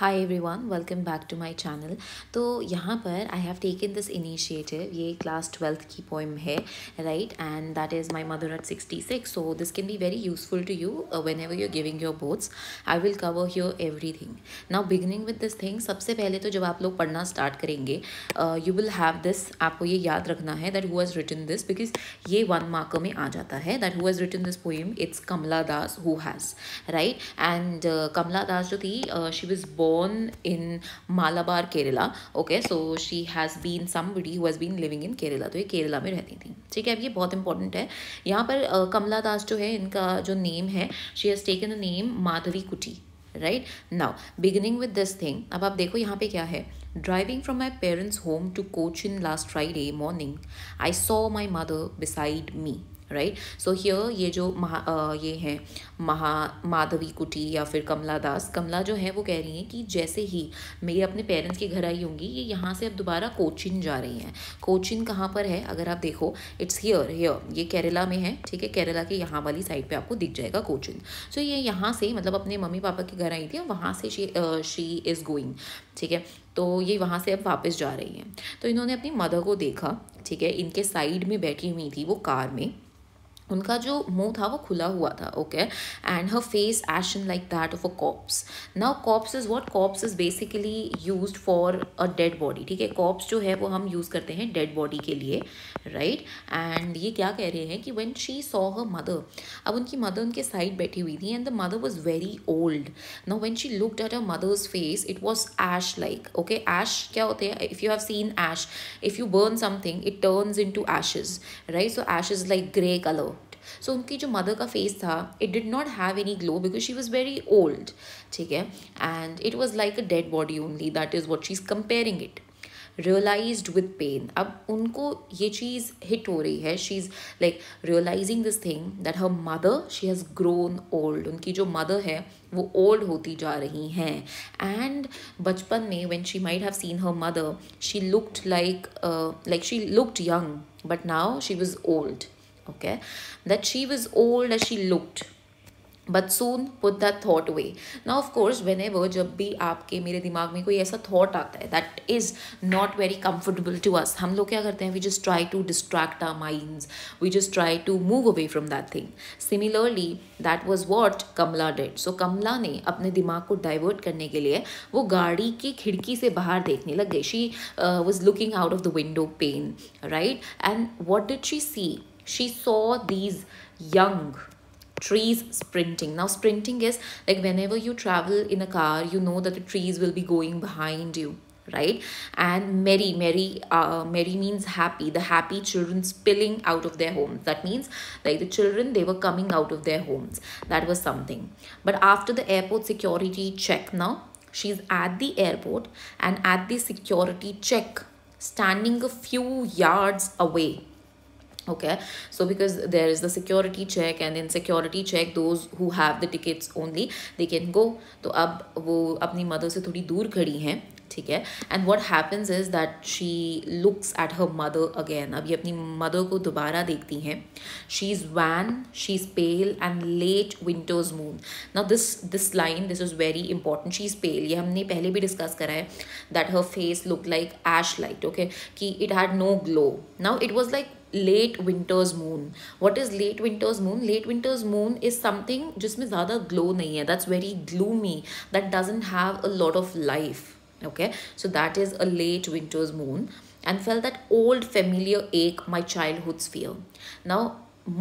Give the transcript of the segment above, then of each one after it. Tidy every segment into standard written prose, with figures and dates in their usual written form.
Hi everyone, welcome back to my channel. तो यहाँ पर I have taken this initiative. ये क्लास 12th की पोएम है, right, and that is my mother at 66. So this can be very useful to you whenever you are giving your boards. I will cover here everything. Now beginning with this thing, सबसे पहले तो जब आप लोग पढ़ना start करेंगे you will have this. आपको ये याद रखना है that who has written this, because ये 1 मार्कर में आ जाता है that who has written this poem. It's Kamala Das who has, right. And Kamala Das जो थी, she was born in Malabar, Kerala. Okay, so she has been somebody who has been living in Kerala. तो ये केरला में रहती थी, ठीक है. अब ये बहुत इंपॉर्टेंट है यहाँ पर. कमला दास जो है, इनका जो नेम है, she has taken the name Madhavi Kutty, right. Now beginning with this thing, अब आप देखो यहाँ पे क्या है. Driving from my parents home to Cochin last Friday morning I saw my mother beside me, right. So here ये जो ये है माधवी कुटी या फिर कमला दास. कमला जो है वो कह रही हैं कि जैसे ही मैं अपने पेरेंट्स के घर आई होंगी, ये यहाँ से अब दोबारा कोचिन जा रही हैं. कोचिन कहाँ पर है अगर आप देखो, इट्स हियर. ये केरला में है, ठीक है. केरला के यहाँ वाली साइड पे आपको दिख जाएगा कोचिन. सो ये यहाँ से मतलब अपने मम्मी पापा के घर आई थी, वहाँ से शी इज़ गोइंग, ठीक है. तो ये वहाँ से अब वापस जा रही हैं. तो इन्होंने अपनी मदर को देखा, ठीक है. इनके साइड में बैठी हुई थी वो कार में. उनका जो मुंह था वो खुला हुआ था, okay. And her face ashen like that of a corpse. Now corpse is what? Corpse is basically used for a dead body, ठीक है. कॉप्स जो है वो हम यूज़ करते हैं डेड बॉडी के लिए, राइट. एंड ये क्या कह रहे हैं कि when she saw her mother, अब उनकी मदर उनके साइड बैठी हुई थी and the mother was very old. Now when she looked at her mother's face, it was ash like, okay. Ash क्या होते हैं? If you have seen ash, if you burn something it turns into ashes, right. So ash is like grey colour. So उनकी जो mother का face था, it did not have any glow because she was very old, ठीक है. And it was like a dead body only. That is what she is comparing it. Realized with pain. अब उनको ये चीज़ hit हो रही है. She is like realizing this thing that her mother, she has grown old. उनकी जो mother है वो ओल्ड होती जा रही हैं. एंड बचपन में when she might have seen her mother, she looked like she looked young, but now she was old. Okay, that she was old as she looked, but soon put that thought away. Now of course whenever जब भी आपके मेरे दिमाग में कोई ऐसा thought आता है that is not very comfortable to us, हम लोग क्या करते हैं? We just try to distract our minds, we just try to move away from that thing. Similarly that was what Kamla did. So Kamla ने अपने दिमाग को divert करने के लिए वो गाड़ी की खिड़की से बाहर देखने लग गई. She was looking out of the window pane, right. And what did she see? She saw these young trees sprinting. Now sprinting is like whenever you travel in a car, you know that the trees will be going behind you, right. And merry means happy. The happy children spilling out of their homes. That means like the children, they were coming out of their homes. That was something. But after the airport security check, now she's at the airport, and at the security check, standing a few yards away. Okay, so because there is the security check, and in security check those who have the tickets only they can go. तो अब वो अपनी mother से थोड़ी दूर खड़ी हैं, ठीक है. And what happens is that she looks at her mother again. अब ये अपनी मदर को दोबारा देखती हैं. She is wan, she is pale and late winter's moon. Now this line, this is very important. She is pale, ये हमने पहले भी डिस्कस करा है that her face look like ash light, okay, कि it had no glow. Now it was like late winter's moon. What is late winter's moon? Late winter's moon is something जिसमें ज़्यादा glow नहीं है. That's very gloomy. That doesn't have a lot of life. Okay, so that is a late winter's moon. And felt that old familiar ache, my childhood's fear. Now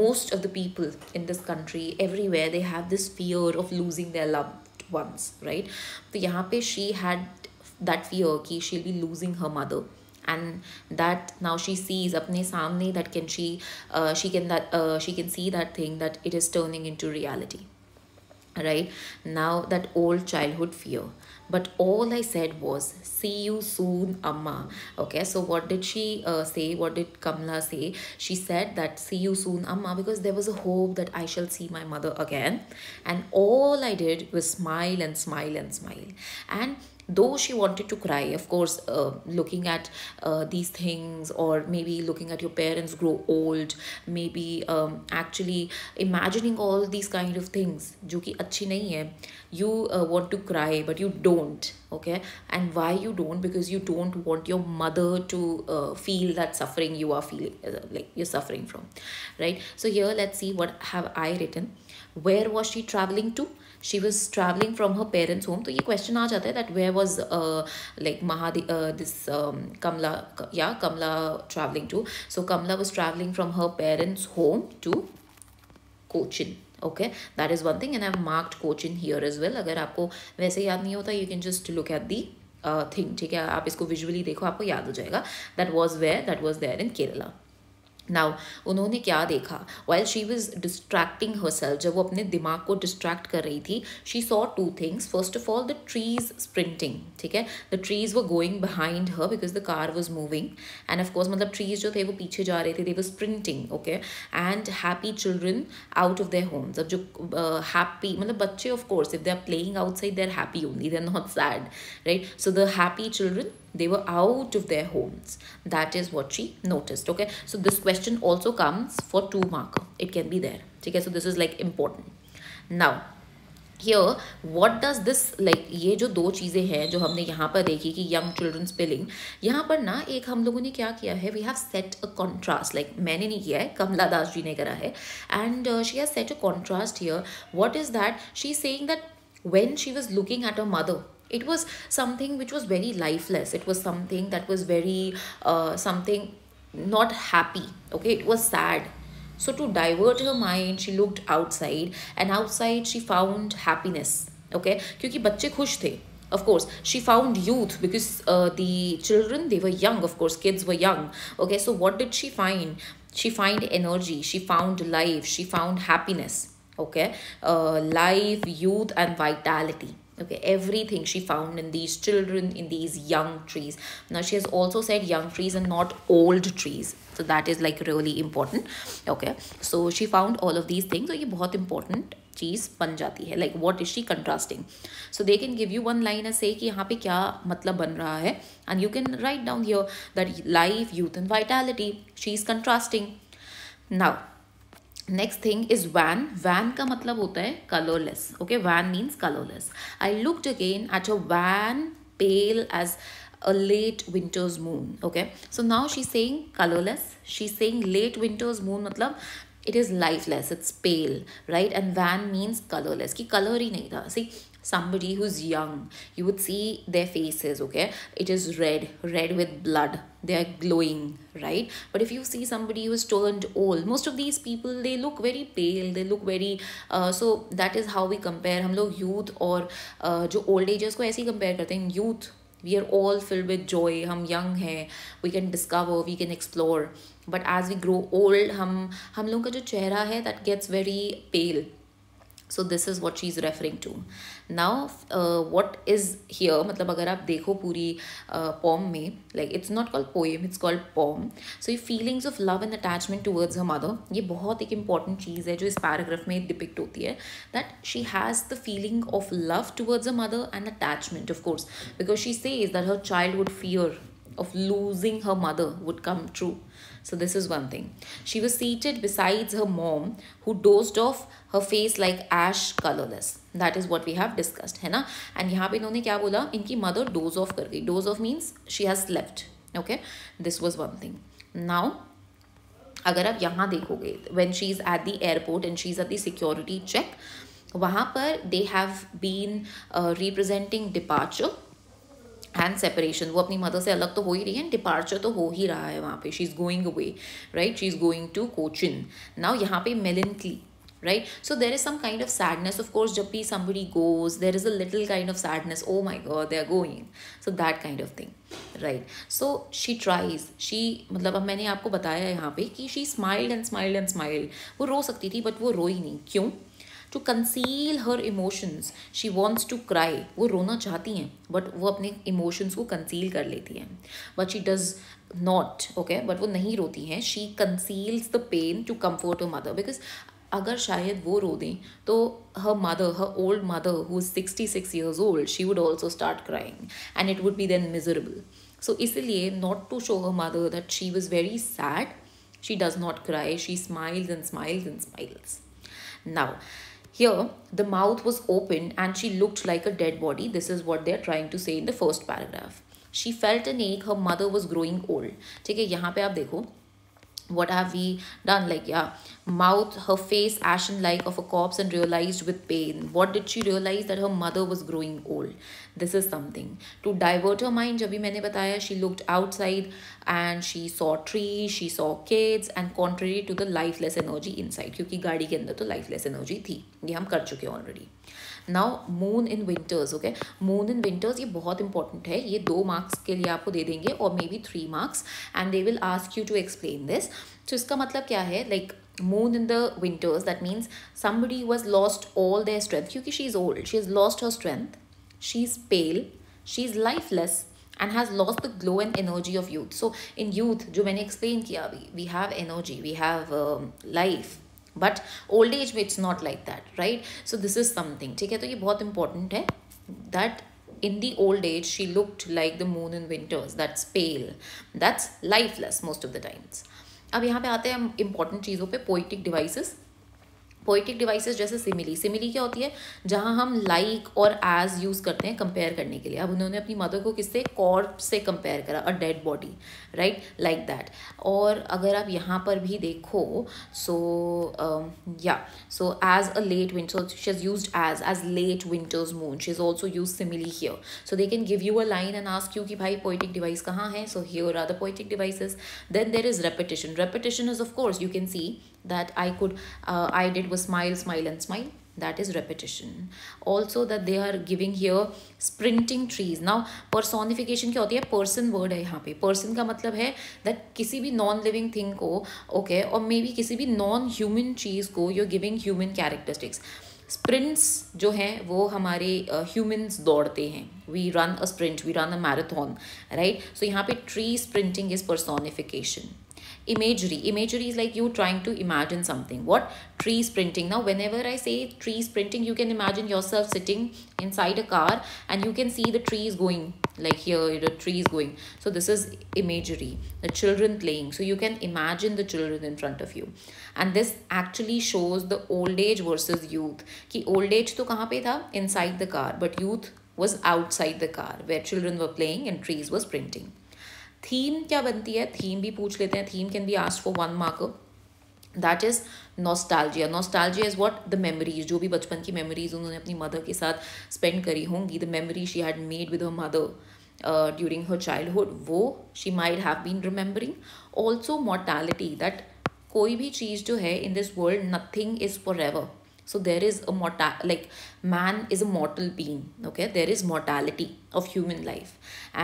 most of the people in this country, everywhere, they have this fear of losing their loved ones, right. तो यहाँ पे she had that fear कि she'll be losing her mother. And that now she sees अपने सामने that she can see that thing, that it is turning into reality, right. Now that old childhood fear. But all I said was, see you soon, Amma. Okay, so what did she say? What did Kamla say? She said that see you soon, Amma, because there was a hope that I shall see my mother again. And all I did was smile and smile and smile. And though she wanted to cry, of course, looking at these things, or maybe looking at your parents grow old, maybe actually imagining all these kind of things जो कि अच्छी नहीं है, you want to cry but you don't. Okay, and why you don't? Because you don't want your mother to feel that suffering you are feeling, like you're suffering from, right? So here let's see what have I written. Where was she traveling to? She was traveling from her parents home. तो ये question आ जाता है that where was like this Kamla, yeah, Kamla traveling to. So Kamla was traveling from her parents home to Cochin. Okay, that is one thing, and I've marked Cochin here as well. अगर आपको वैसे याद नहीं होता, you can just look at the thing. ठीक है, आप इसको visually देखो, आपको याद हो जाएगा. That was where, that was there in Kerala. Now उन्होंने क्या देखा? While she was distracting herself, जब वो अपने दिमाग को डिस्ट्रैक्ट कर रही थी, she saw two things. First of all the trees sprinting. ठीक है, the trees were going behind her because the car was moving, and of course मतलब ट्रीज जो थे वो पीछे जा रहे थे, they were sprinting. Okay, and happy children out of their homes. अब जो हैप्पी मतलब बच्चे, of course if they are playing outside they are happy only, they are not sad, right? So the happy children, they were out of their homes. That is what she noticed. Okay, so this question also comes for 2 marker. It can be there. Okay, so this is like important. Now here what does this, like ये जो 2 चीज़ें हैं जो हमने यहाँ पर देखी कि young children spelling, यहाँ पर ना एक हम लोगों ने क्या किया है, we have set a contrast. like मैंने नहीं किया है, कमला दास जी ने करा है, and she has set a contrast here. What is that? She's saying that when she was looking at her mother, it was something which was very lifeless. It was something that was very something not happy. Okay, it was sad. So to divert her mind, she looked outside, and outside she found happiness. Okay, क्योंकि बच्चे खुश थे. Of course, she found youth because the children, they were young. Of course, kids were young. Okay, so what did she find? She found energy. She found life. She found happiness. Okay, life, youth, and vitality. Okay, everything she found in these children, in these young trees. Now she has also said young trees and not old trees, so that is like really important. Okay, so she found all of these things. So ये बहुत important चीज़ बन जाती है. like what is she contrasting? So they can give you one line and say कि यहाँ पे क्या मतलब बन रहा है, and you can write down here that life, youth, and vitality she is contrasting. Now next thing is van. Van का मतलब होता है colorless. Okay, van means colorless. I looked again at a van pale as a late winter's moon. Okay, so now she's saying colorless, she's saying late winter's moon, मतलब it is lifeless, it's pale, right? And van means colorless, कि color ही नहीं था. See, somebody who's young, you would see their faces. Okay, it is red with blood, they are glowing, right? But if you see somebody who is turned old, most of these people, they look very pale, they look very so that is how we compare. हम लोग youth और जो old ages को ऐसे ही compare करते हैं. Youth, we are all filled with joy, हम young हैं, we can discover, we can explore. But as we grow old, हम लोगों का जो चेहरा है, that gets very pale. So this is what she's referring to. Now what is here, मतलब अगर आप देखो पूरी poem में, like it's not called poem, it's called poem. So ये feelings of love and attachment towards her mother, ये बहुत एक important चीज़ है जो इस paragraph में depict होती है, that she has the feeling of love towards her mother and attachment, of course, because she says that her childhood fear of losing her mother would come true. So this is one thing. She was seated besides her mom, who dozed off, her face like ash, colorless. That is what we have discussed, है ना? And यहाँ पे इन्होंने क्या बोला, इनकी mother doze off कर गई. Doze off means she has slept. Okay, this was one thing. Now अगर आप यहाँ देखोगे, when she is at the airport and she is at the security check, वहाँ पर they have been representing departure and separation. वो अपनी mother से अलग तो हो ही रही है, डिपार्चर तो हो ही रहा है वहाँ पे. She is going away, right? She is going to Cochin. Now यहाँ पे मेलनकली, right? So there is some kind of sadness, of course. जब भी somebody goes, there is a little kind of sadness. Oh my God, they are going. So that kind of thing, right? So she tries. She मतलब अब मैंने आपको बताया यहाँ पे कि she smiled and smiled and smiled. वो रो सकती थी but वो रोई नहीं. क्यों? To conceal her emotions. She wants to cry. वो रोना चाहती हैं but वो अपने emotions को conceal कर लेती हैं. But she does not, okay? But वो नहीं रोती हैं. She conceals the pain to comfort her mother because अगर शायद वो रो दें तो her old mother who is 66 years old, she would also start crying and it would be then miserable. So इसलिए not to show her mother that she was very sad, she does not cry, she smiles and smiles and smiles. Now, here the mouth was open and she looked like a dead body. This is what they're trying to say in the first paragraph. She felt an ache, her mother was growing old. ठीक है, यहाँ पे आप देखो what have we done, like, yeah, mouth, her face ashen like of a corpse, and realized with pain. What did she realize? That her mother was growing old. This is something to divert her mind. जब भी मैंने बताया, she looked outside and she saw trees, she saw kids, and contrary to the lifeless energy inside, क्योंकि गाड़ी के अंदर तो lifeless energy थी, ये हम कर चुके already. Now moon in winters, okay, moon in winters ये बहुत इंपॉर्टेंट है, ये 2 मार्क्स के लिए आपको दे देंगे और maybe 3 marks, and they will ask you to explain this. तो इसका मतलब क्या है, like moon in the winters, that means somebody who has lost all their strength, क्योंकि she is old, she has lost her strength, she is pale, she is lifeless and has lost the glow and energy of youth. So in youth, जो मैंने explain किया अभी, we have energy, we have life, but old age में it's not like that, right? So this is something, ठीक है, तो ये बहुत important है that in the old age she looked like the moon in winters, that's pale, that's lifeless most of the times. अब यहाँ पे आते हैं हम इंपॉर्टेंट चीज़ों पे, पोइटिक डिवाइसेस. पोइटिक डिवाइसेस जैसे सिमिली, सिमिली क्या होती है, जहाँ हम लाइक और एज यूज़ करते हैं कंपेयर करने के लिए. अब उन्होंने अपनी मदर को किससे, कॉर्प्स से कंपेयर करा, a dead body, right, like that. और अगर आप यहाँ पर भी देखो, so yeah, so as a late winter, she has used as late winter's moon, she has also use simile here. So they can give you a line and ask you कि भाई poetic device कहाँ है. So here are the poetic devices. Then there is repetition. Repetition is, of course, you can see that I did was smile, smile and smile. That is repetition. Also that they are giving here sprinting trees. Now personification क्या होती है, person word है यहाँ पे. person का मतलब है that किसी भी non living thing को, okay, और maybe किसी भी non human चीज़ को you're giving human characteristics. Sprints जो हैं वो हमारे ह्यूमन्स दौड़ते हैं, we run a sprint, we run a marathon, right. So यहाँ पे tree sprinting is personification. Imagery is like you trying to imagine something. What? Tree sprinting. Now whenever I say tree sprinting, you can imagine yourself sitting inside a car and you can see the trees going, like here the trees going. So this is imagery. The children playing, so you can imagine the children in front of you. And this actually shows the old age versus youth, कि old age तो कहाँ पे था, inside the car, but youth was outside the car where children were playing and trees were sprinting. Theme क्या बनती है, theme भी पूछ लेते हैं. Theme can be asked for 1 marker. That is nostalgia. Nostalgia is what, the memories, जो भी बचपन की मेमोरीज उन्होंने अपनी मदर के साथ स्पेंड करी होंगी, the memory she had made with her mother during her childhood, वो she might have been remembering. Also mortality, that कोई भी चीज़ जो है in this world, nothing is forever. So there is a like man is a mortal being, okay, there is mortality of human life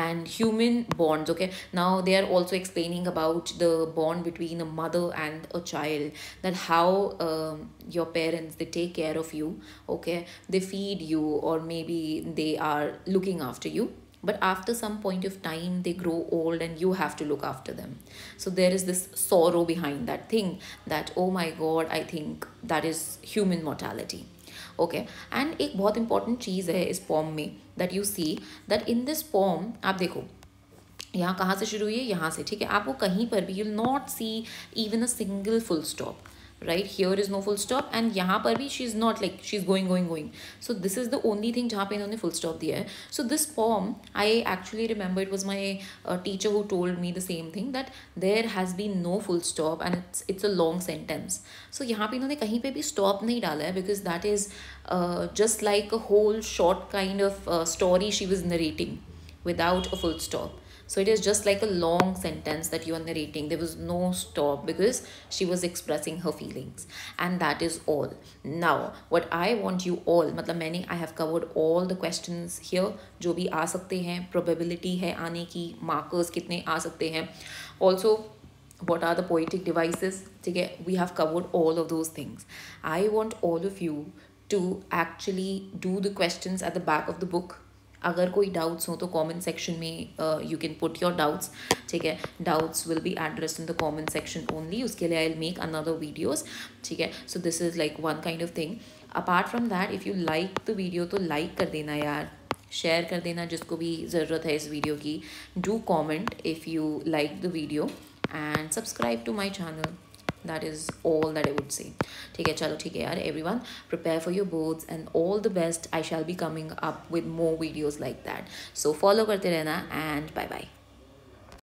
and human bonds, okay. Now they are also explaining about the bond between a mother and a child, that how your parents, they take care of you, okay, they feed you or maybe they are looking after you, but after some point of time they grow old and you have to look after them. So there is this sorrow behind that thing, that oh my god, I think that is human mortality, okay. And एक बहुत important चीज़ है इस poem में, that you see that in this poem, आप देखो यहाँ कहाँ से शुरू हुई है, यहाँ से, ठीक है. आपको कहीं पर भी you'll not see even a single full stop, right? Here is no full stop and यहाँ पर भी she is not, like she is going. So this is the only thing जहाँ पे इन्होंने full stop दिया है. So this poem, I actually remember it was my teacher who told me the same thing, that there has been no full stop and it's a long sentence. So यहाँ पे इन्होंने कहीं पे भी stop नहीं डाला है, because that is just like a whole short kind of story she was narrating without a full stop. So it is just like a long sentence that you are narrating. There was no stop because she was expressing her feelings, and that is all. Now what I want you all, मतलब मैंने, I have covered all the questions here जो भी आ सकते हैं, probability है आने की, markers कितने आ सकते हैं, also what are the poetic devices, ठीक है, we have covered all of those things. I want all of you to actually do the questions at the back of the book. अगर कोई डाउट्स हो तो comment section में you can put your doubts, ठीक है। Doubts will be addressed in the comment section only, उसके लिए I will make another videos, ठीक है। So this is like one kind of thing. Apart from that, if you like the video तो like कर देना यार, share कर देना जिसको भी ज़रूरत है इस वीडियो की। Do comment if you like the video and subscribe to my channel. That is all that I would say. ठीक है, चलो ठीक है यार, everyone prepare for your boards and all the best. I shall be coming up with more videos like that. So follow करते रहना and bye bye.